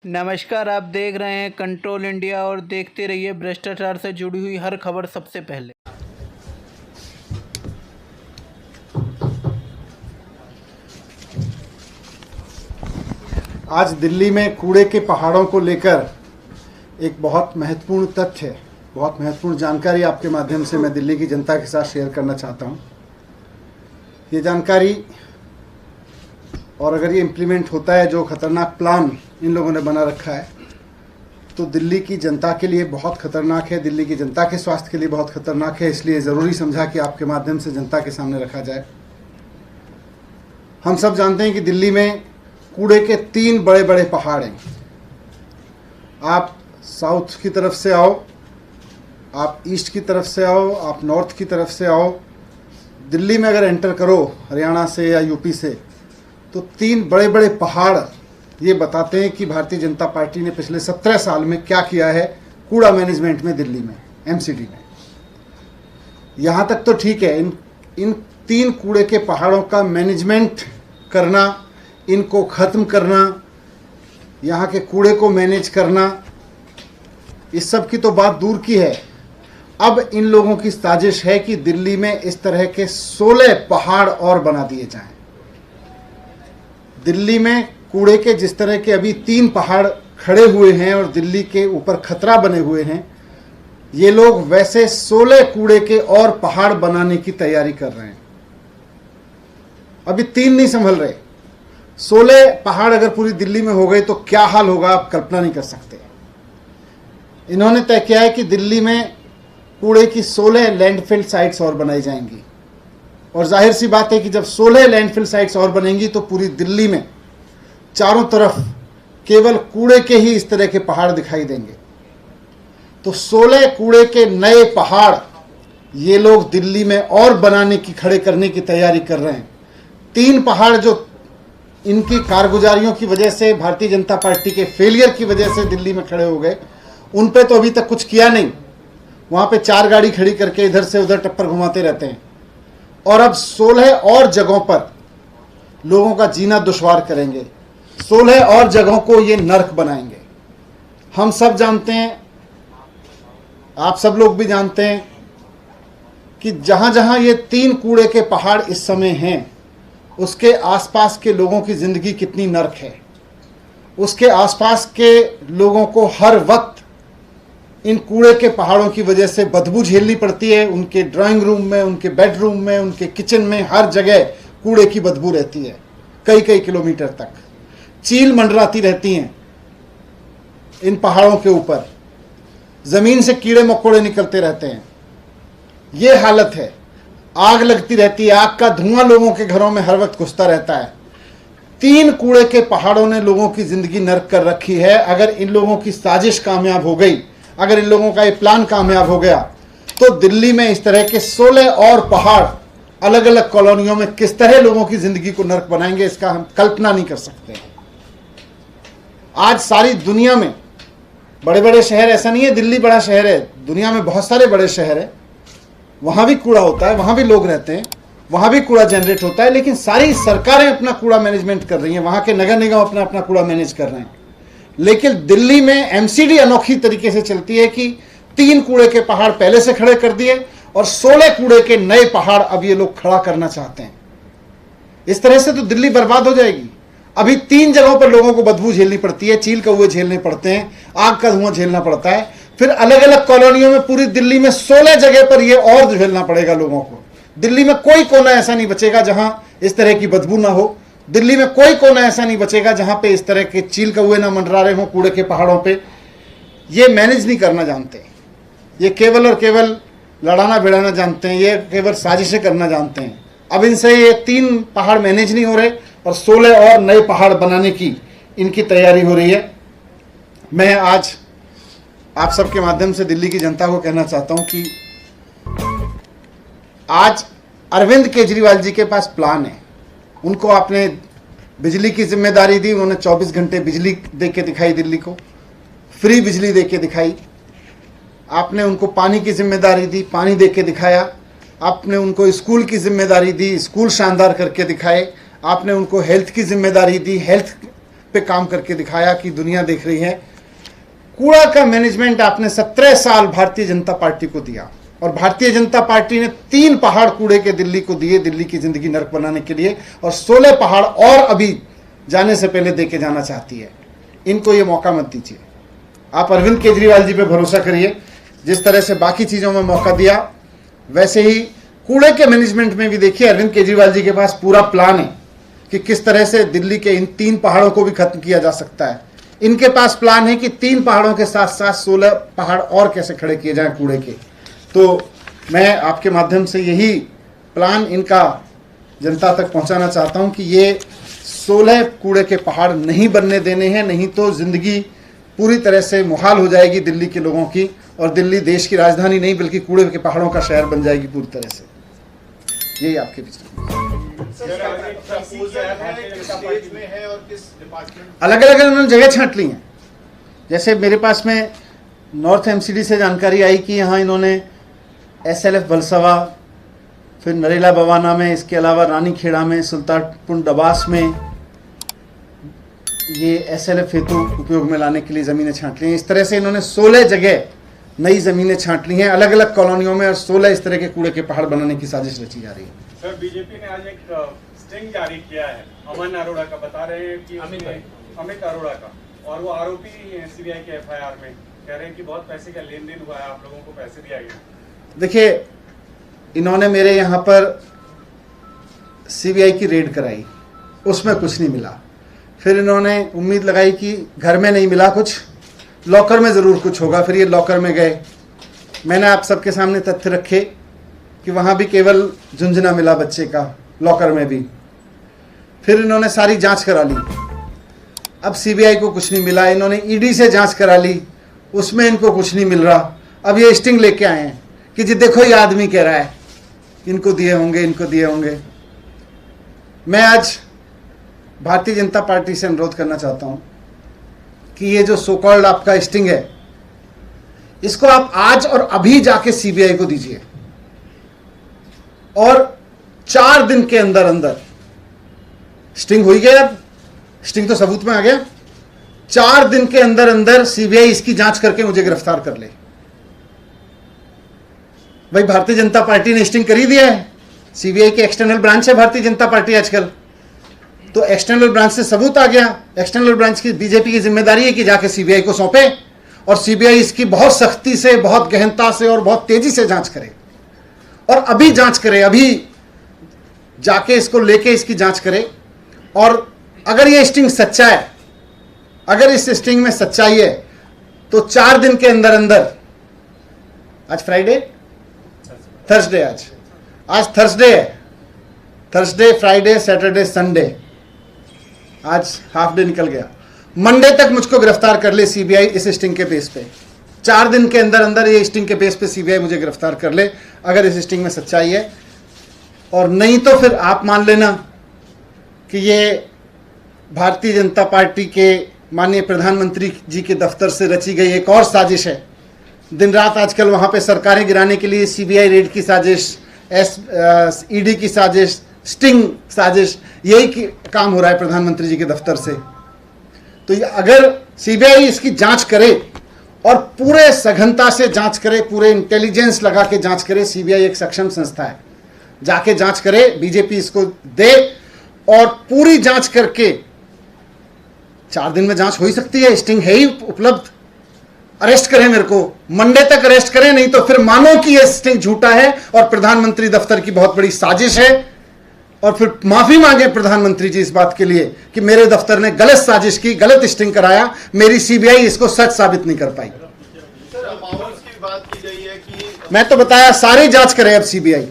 नमस्कार, आप देख रहे हैं कंट्रोल इंडिया और देखते रहिए भ्रष्टाचार से जुड़ी हुई हर खबर सबसे पहले। आज दिल्ली में कूड़े के पहाड़ों को लेकर एक बहुत महत्वपूर्ण तथ्य, बहुत महत्वपूर्ण जानकारी आपके माध्यम से मैं दिल्ली की जनता के साथ शेयर करना चाहता हूं। ये जानकारी और अगर ये इम्प्लीमेंट होता है, जो खतरनाक प्लान इन लोगों ने बना रखा है, तो दिल्ली की जनता के लिए बहुत खतरनाक है, दिल्ली की जनता के स्वास्थ्य के लिए बहुत खतरनाक है। इसलिए ज़रूरी समझा कि आपके माध्यम से जनता के सामने रखा जाए। हम सब जानते हैं कि दिल्ली में कूड़े के 3 बड़े बड़े पहाड़ हैं। आप साउथ की तरफ से आओ, आप ईस्ट की तरफ से आओ, आप नॉर्थ की तरफ से आओ, दिल्ली में अगर एंटर करो हरियाणा से या यूपी से, तो 3 बड़े बड़े पहाड़ ये बताते हैं कि भारतीय जनता पार्टी ने पिछले 17 साल में क्या किया है कूड़ा मैनेजमेंट में दिल्ली में, एमसीडी में। यहाँ तक तो ठीक है, इन 3 कूड़े के पहाड़ों का मैनेजमेंट करना, इनको ख़त्म करना, यहाँ के कूड़े को मैनेज करना, इस सब की तो बात दूर की है। अब इन लोगों की साजिश है कि दिल्ली में इस तरह के 16 पहाड़ और बना दिए जाएं। दिल्ली में कूड़े के जिस तरह के अभी 3 पहाड़ खड़े हुए हैं और दिल्ली के ऊपर खतरा बने हुए हैं, ये लोग वैसे 16 कूड़े के और पहाड़ बनाने की तैयारी कर रहे हैं। अभी 3 नहीं संभल रहे, 16 पहाड़ अगर पूरी दिल्ली में हो गए तो क्या हाल होगा, आप कल्पना नहीं कर सकते। इन्होंने तय किया है कि दिल्ली में कूड़े की 16 लैंडफिल साइट्स और बनाई जाएंगी। और जाहिर सी बात है कि जब 16 लैंडफिल साइट्स और बनेंगी तो पूरी दिल्ली में चारों तरफ केवल कूड़े के ही इस तरह के पहाड़ दिखाई देंगे। तो 16 कूड़े के नए पहाड़ ये लोग दिल्ली में और बनाने की, खड़े करने की तैयारी कर रहे हैं। 3 पहाड़ जो इनकी कारगुजारियों की वजह से, भारतीय जनता पार्टी के फेलियर की वजह से दिल्ली में खड़े हो गए, उन पे तो अभी तक कुछ किया नहीं। वहाँ पे 4 गाड़ी खड़ी करके इधर से उधर टप्पर घुमाते रहते हैं। और अब 16 और जगहों पर लोगों का जीना दुश्वार करेंगे, 16 और जगहों को ये नर्क बनाएंगे। हम सब जानते हैं, आप सब लोग भी जानते हैं कि जहाँ जहाँ ये 3 कूड़े के पहाड़ इस समय हैं, उसके आसपास के लोगों की ज़िंदगी कितनी नर्क है। उसके आसपास के लोगों को हर वक्त इन कूड़े के पहाड़ों की वजह से बदबू झेलनी पड़ती है। उनके ड्राइंग रूम में, उनके बेडरूम में, उनके किचन में, हर जगह कूड़े की बदबू रहती है, कई कई किलोमीटर तक। चील मंडराती रहती हैं इन पहाड़ों के ऊपर, ज़मीन से कीड़े मकोड़े निकलते रहते हैं। ये हालत है। आग लगती रहती है, आग का धुआं लोगों के घरों में हर वक्त घुसता रहता है। 3 कूड़े के पहाड़ों ने लोगों की ज़िंदगी नर्क कर रखी है। अगर इन लोगों की साजिश कामयाब हो गई, अगर इन लोगों का ये प्लान कामयाब हो गया, तो दिल्ली में इस तरह के 16 और पहाड़ अलग अलग कॉलोनियों में किस तरह लोगों की ज़िंदगी को नर्क बनाएंगे, इसका हम कल्पना नहीं कर सकते। आज सारी दुनिया में बड़े बड़े शहर, ऐसा नहीं है दिल्ली बड़ा शहर है, दुनिया में बहुत सारे बड़े शहर है, वहाँ भी कूड़ा होता है, वहाँ भी लोग रहते हैं, वहाँ भी कूड़ा जनरेट होता है, लेकिन सारी सरकारें अपना कूड़ा मैनेजमेंट कर रही हैं, वहाँ के नगर निगम अपना अपना कूड़ा मैनेज कर रहे हैं। लेकिन दिल्ली में एमसीडी अनोखी तरीके से चलती है कि 3 कूड़े के पहाड़ पहले से खड़े कर दिए और 16 कूड़े के नए पहाड़ अब ये लोग खड़ा करना चाहते हैं। इस तरह से तो दिल्ली बर्बाद हो जाएगी। अभी 3 जगहों पर लोगों को बदबू झेलनी पड़ती है, चील कौवे झेलने पड़ते हैं, आग का धुआं झेलना पड़ता है। फिर अलग अलग कॉलोनियों में पूरी दिल्ली में 16 जगह पर ये और झेलना पड़ेगा लोगों को। दिल्ली में कोई कोना ऐसा नहीं बचेगा जहां इस तरह की बदबू ना हो। दिल्ली में कोई कोना ऐसा नहीं बचेगा जहां पे इस तरह के चील कौवे ना मंडरा रहे हों कूड़े के पहाड़ों पे। ये मैनेज नहीं करना जानते, ये केवल और केवल लड़ाना भिड़ाना जानते हैं, ये केवल साजिशें करना जानते हैं। अब इनसे ये 3 पहाड़ मैनेज नहीं हो रहे और 16 और नए पहाड़ बनाने की इनकी तैयारी हो रही है। मैं आज आप सबके माध्यम से दिल्ली की जनता को कहना चाहता हूं कि आज अरविंद केजरीवाल जी के पास प्लान है। उनको आपने बिजली की जिम्मेदारी दी, उन्होंने 24 घंटे बिजली दे के दिखाई, दिल्ली को फ्री बिजली दे के दिखाई। आपने उनको पानी की जिम्मेदारी दी, पानी दे के दिखाया। आपने उनको स्कूल की जिम्मेदारी दी, स्कूल शानदार करके दिखाए। आपने उनको हेल्थ की जिम्मेदारी दी, हेल्थ पे काम करके दिखाया कि दुनिया देख रही है। कूड़ा का मैनेजमेंट आपने 17 साल भारतीय जनता पार्टी को दिया और भारतीय जनता पार्टी ने 3 पहाड़ कूड़े के दिल्ली को दिए, दिल्ली की जिंदगी नरक बनाने के लिए, और 16 पहाड़ और अभी जाने से पहले देके जाना चाहती है। इनको ये मौका मत दीजिए। आप अरविंद केजरीवाल जी पे भरोसा करिए। जिस तरह से बाकी चीजों में मौका दिया, वैसे ही कूड़े के मैनेजमेंट में भी देखिए अरविंद केजरीवाल जी के पास पूरा प्लान है कि किस तरह से दिल्ली के इन 3 पहाड़ों को भी खत्म किया जा सकता है। इनके पास प्लान है कि 3 पहाड़ों के साथ साथ 16 पहाड़ और कैसे खड़े किए जाएं कूड़े के। तो मैं आपके माध्यम से यही प्लान इनका जनता तक पहुंचाना चाहता हूं कि ये 16 कूड़े के पहाड़ नहीं बनने देने हैं, नहीं तो जिंदगी पूरी तरह से मुहाल हो जाएगी दिल्ली के लोगों की, और दिल्ली देश की राजधानी नहीं बल्कि कूड़े के पहाड़ों का शहर बन जाएगी पूरी तरह से। यही आपके अलग अलग उन्होंने जगह छांट ली हैं। जैसे मेरे पास में नॉर्थ एमसीडी से जानकारी आई कि यहाँ इन्होंने SLF बलसवा, फिर नरेला बवाना में, इसके अलावा रानीखेड़ा में, सुल्तानपुर डबास में ये SLF हेतु उपयोग में लाने के लिए ज़मीनें छांट ली हैं। इस तरह से इन्होंने 16 जगह नई ज़मीनें छांट ली हैं अलग अलग कॉलोनियों में, और 16 इस तरह के कूड़े के पहाड़ बनाने की साजिश रची जा रही है। सर, बीजेपी ने आज एक स्टिंग जारी किया है अमन अरोड़ा का, बता रहे हैं कि अमित अरोड़ा का, और वो आरोपी हैं CBI के FIR में, कह रहे हैं कि बहुत पैसे का लेन देन हुआ है, आप लोगों को पैसे दिया गया। देखिए, इन्होंने मेरे यहाँ पर CBI की रेड कराई, उसमें कुछ नहीं मिला। फिर इन्होंने उम्मीद लगाई कि घर में नहीं मिला कुछ, लॉकर में ज़रूर कुछ होगा। फिर ये लॉकर में गए, मैंने आप सबके सामने तथ्य रखे कि वहाँ भी केवल झुंझुना मिला बच्चे का, लॉकर में भी। फिर इन्होंने सारी जांच करा ली, अब CBI को कुछ नहीं मिला। इन्होंने ED से जांच करा ली, उसमें इनको कुछ नहीं मिल रहा। अब ये स्टिंग लेके आए हैं कि जी देखो ये आदमी कह रहा है इनको दिए होंगे, इनको दिए होंगे। मैं आज भारतीय जनता पार्टी से अनुरोध करना चाहता हूं कि ये जो सो कॉल्ड आपका स्टिंग है, इसको आप आज और अभी जाके CBI को दीजिए, और 4 दिन के अंदर अंदर स्टिंग हो ही गया। अब स्टिंग तो सबूत में आ गया। 4 दिन के अंदर अंदर CBI इसकी जांच करके मुझे गिरफ्तार कर ले। भाई, भारतीय जनता पार्टी ने स्टिंग कर ही दिया है। CBI की एक्सटर्नल ब्रांच है भारतीय जनता पार्टी आजकल, तो एक्सटर्नल ब्रांच से सबूत आ गया। एक्सटर्नल ब्रांच की बीजेपी की जिम्मेदारी है कि जाके CBI को सौंपे, और CBI इसकी बहुत सख्ती से, बहुत गहनता से और बहुत तेजी से जांच करे, और अभी जांच करे, अभी जाके इसको लेके इसकी जांच करे। और अगर ये स्टिंग सच्चा है, अगर इस स्टिंग में सच्चाई है, तो 4 दिन के अंदर अंदर, आज फ्राइडे, थर्सडे, आज थर्सडे है, थर्सडे, फ्राइडे, सैटरडे, संडे, आज हाफ डे निकल गया। मंडे तक मुझको गिरफ्तार कर ले CBI इस स्टिंग के बेस पे। 4 दिन के अंदर अंदर ये स्टिंग के बेस पे CBI मुझे गिरफ्तार कर ले, अगर इस स्टिंग में सच्चाई है। और नहीं तो फिर आप मान लेना कि ये भारतीय जनता पार्टी के माननीय प्रधानमंत्री जी के दफ्तर से रची गई एक और साजिश है। दिन रात आजकल वहाँ पे सरकारें गिराने के लिए CBI रेड की साजिश, ED की साजिश, स्टिंग साजिश, यही काम हो रहा है प्रधानमंत्री जी के दफ्तर से। तो ये अगर CBI इसकी जांच करे और पूरे सघनता से जांच करे, पूरे इंटेलिजेंस लगा के जांच करे, CBI एक सक्षम संस्था है, जाके जांच करे, बीजेपी इसको दे, और पूरी जांच करके 4 दिन में जांच हो ही सकती है, स्टिंग है ही उपलब्ध। अरेस्ट करें मेरे को, मंडे तक अरेस्ट करें, नहीं तो फिर मानो कि यह स्टिंग झूठा है और प्रधानमंत्री दफ्तर की बहुत बड़ी साजिश है, और फिर माफी मांगे प्रधानमंत्री जी इस बात के लिए कि मेरे दफ्तर ने गलत साजिश की, गलत स्टिंग कराया, मेरी CBI इसको सच साबित नहीं कर पाई। सर, अमाउंट्स की बात की गई है कि मैं तो बताया सारी जांच करे अब CBI।